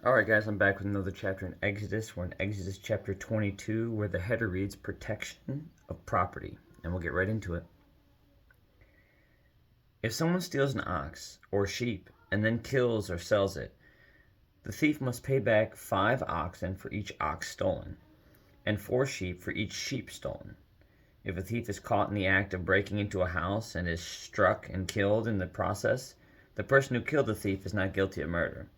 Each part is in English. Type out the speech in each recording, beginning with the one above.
Alright guys, I'm back with another chapter in Exodus. We're in Exodus chapter 22 where the header reads protection of property. And we'll get right into it. If someone steals an ox or sheep and then kills or sells it, the thief must pay back 5 oxen for each ox stolen, and 4 sheep for each sheep stolen. If a thief is caught in the act of breaking into a house and is struck and killed in the process, the person who killed the thief is not guilty of murder.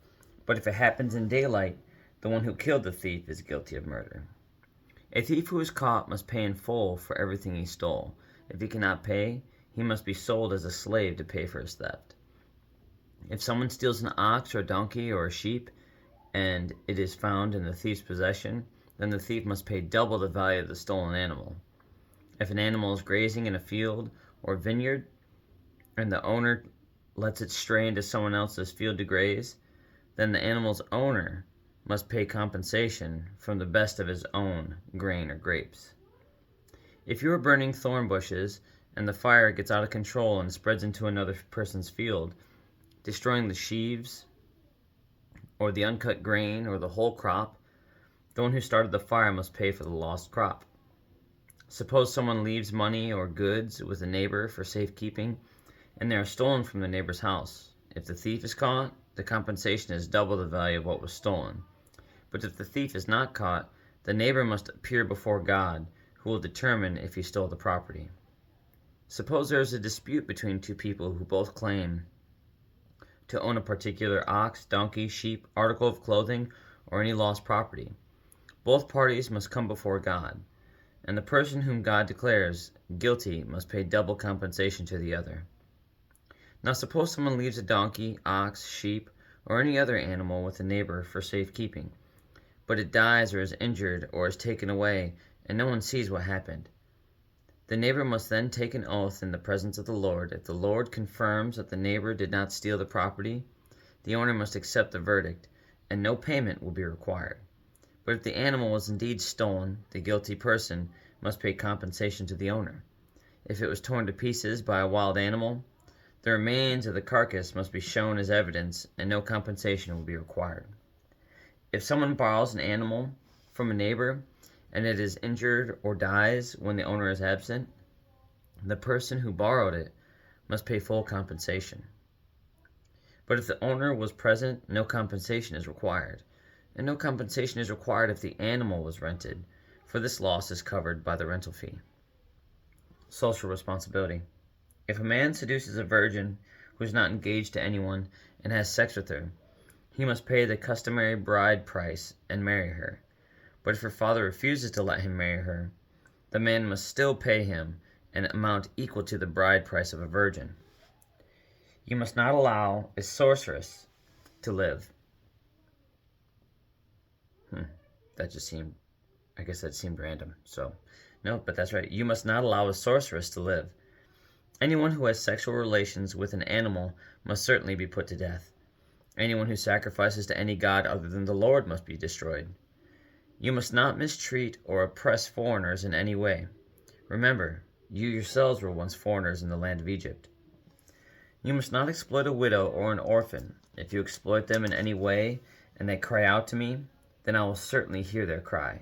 But if it happens in daylight, the one who killed the thief is guilty of murder. A thief who is caught must pay in full for everything he stole. If he cannot pay, he must be sold as a slave to pay for his theft. If someone steals an ox or a donkey or a sheep, and it is found in the thief's possession, then the thief must pay double the value of the stolen animal. If an animal is grazing in a field or vineyard, and the owner lets it stray into someone else's field to graze, then the animal's owner must pay compensation from the best of his own grain or grapes. If you are burning thorn bushes and the fire gets out of control and spreads into another person's field, destroying the sheaves or the uncut grain or the whole crop, the one who started the fire must pay for the lost crop. Suppose someone leaves money or goods with a neighbor for safekeeping, and they are stolen from the neighbor's house. If the thief is caught, the compensation is double the value of what was stolen. But if the thief is not caught, the neighbor must appear before God, who will determine if he stole the property. Suppose there is a dispute between two people who both claim to own a particular ox, donkey, sheep, article of clothing, or any lost property. Both parties must come before God, and the person whom God declares guilty must pay double compensation to the other. Now suppose someone leaves a donkey, ox, sheep, or any other animal with a neighbor for safekeeping, but it dies or is injured or is taken away, and no one sees what happened. The neighbor must then take an oath in the presence of the Lord. If the Lord confirms that the neighbor did not steal the property, the owner must accept the verdict, and no payment will be required. But if the animal was indeed stolen, the guilty person must pay compensation to the owner. If it was torn to pieces by a wild animal, the remains of the carcass must be shown as evidence, and no compensation will be required. If someone borrows an animal from a neighbor, and it is injured or dies when the owner is absent, the person who borrowed it must pay full compensation. But if the owner was present, no compensation is required, and no compensation is required if the animal was rented, for this loss is covered by the rental fee. Social responsibility. If a man seduces a virgin who is not engaged to anyone and has sex with her, he must pay the customary bride price and marry her. But if her father refuses to let him marry her, the man must still pay him an amount equal to the bride price of a virgin. You must not allow a sorceress to live. That seemed random. So, no, but that's right. You must not allow a sorceress to live. Anyone who has sexual relations with an animal must certainly be put to death. Anyone who sacrifices to any god other than the Lord must be destroyed. You must not mistreat or oppress foreigners in any way. Remember, you yourselves were once foreigners in the land of Egypt. You must not exploit a widow or an orphan. If you exploit them in any way and they cry out to me, then I will certainly hear their cry.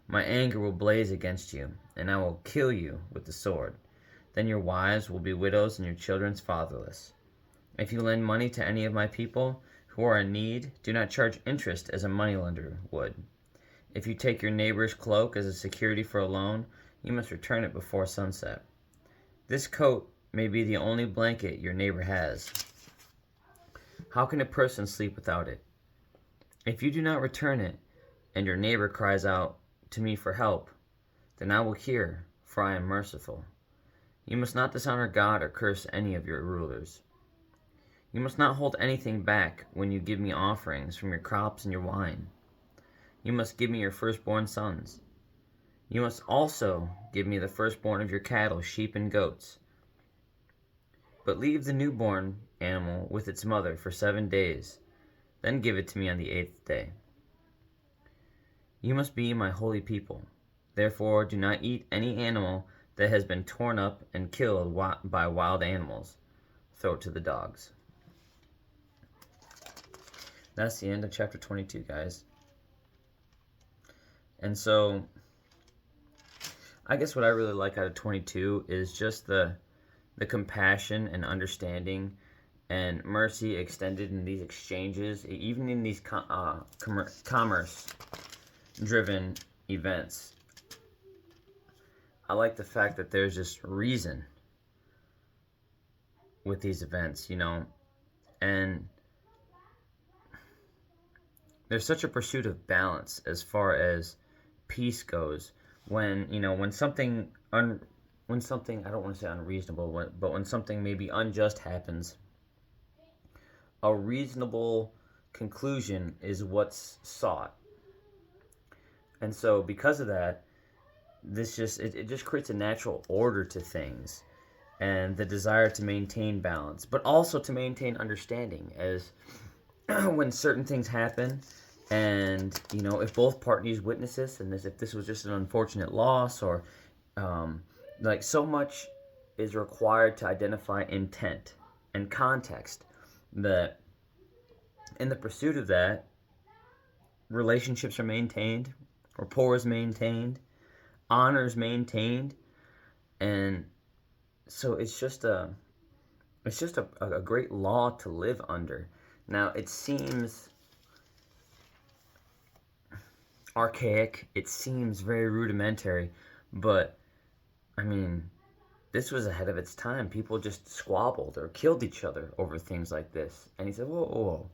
My anger will blaze against you, and I will kill you with the sword. Then your wives will be widows and your children fatherless. If you lend money to any of my people who are in need, do not charge interest as a moneylender would. If you take your neighbor's cloak as a security for a loan, you must return it before sunset. This coat may be the only blanket your neighbor has. How can a person sleep without it? If you do not return it, and your neighbor cries out to me for help, then I will hear, for I am merciful. You must not dishonor God or curse any of your rulers. You must not hold anything back when you give me offerings from your crops and your wine. You must give me your firstborn sons. You must also give me the firstborn of your cattle, sheep, and goats. But leave the newborn animal with its mother for 7 days, then give it to me on the 8th day. You must be my holy people. Therefore, do not eat any animal that has been torn up and killed by wild animals. Throw it to the dogs. That's the end of chapter 22, guys. And so, I guess what I really like out of 22 is just the compassion and understanding and mercy extended in these exchanges, even in these commerce-driven events. I like the fact that there's just reason with these events, and there's such a pursuit of balance as far as peace goes. When something I don't want to say unreasonable, but when something maybe unjust happens, a reasonable conclusion is what's sought. And so because of that, it just creates a natural order to things, and the desire to maintain balance, but also to maintain understanding as when certain things happen, and if both parties witness this, and if this was just an unfortunate loss, or like, so much is required to identify intent and context, that in the pursuit of that, relationships are maintained, rapport is maintained, honor is maintained, and so it's just a great law to live under. Now, it seems archaic, it seems very rudimentary, but I mean, this was ahead of its time. People just squabbled or killed each other over things like this. And he said, whoa, whoa, whoa.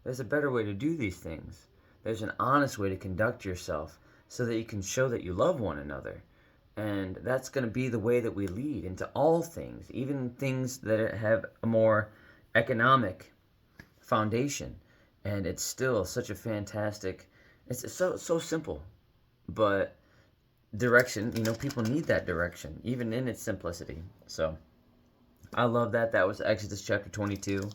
There's a better way to do these things. There's an honest way to conduct yourself so that you can show that you love one another. And that's going to be the way that we lead into all things, even things that have a more economic foundation. And it's still such a fantastic, it's so simple, but direction, people need that direction, even in its simplicity. So I love that. That was Exodus chapter 22.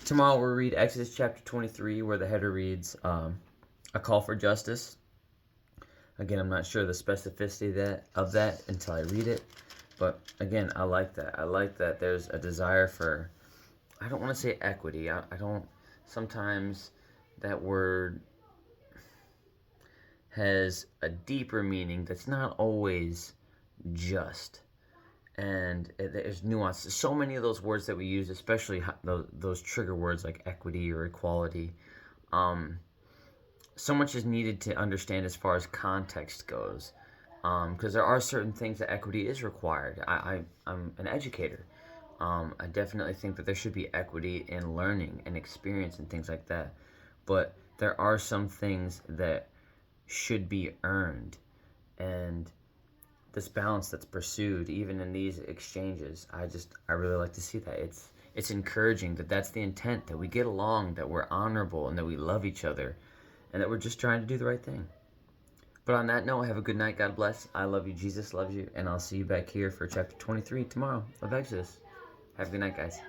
Tomorrow we'll read Exodus chapter 23, where the header reads, a call for justice. Again, I'm not sure the specificity of that until I read it. But again, I like that. I like that there's a desire for, I don't want to say equity. I don't, sometimes that word has a deeper meaning that's not always just. And there's nuance. So many of those words that we use, especially those trigger words like equity or equality, so much is needed to understand as far as context goes, because there are certain things that equity is required. I'm an educator. I definitely think that there should be equity in learning and experience and things like that, but there are some things that should be earned, and this balance that's pursued even in these exchanges, I really like to see that. It's encouraging that that's the intent, that we get along, that we're honorable, and that we love each other, and that we're just trying to do the right thing. But on that note, have a good night. God bless. I love you. Jesus loves you. And I'll see you back here for chapter 23 tomorrow of Exodus. Have a good night, guys.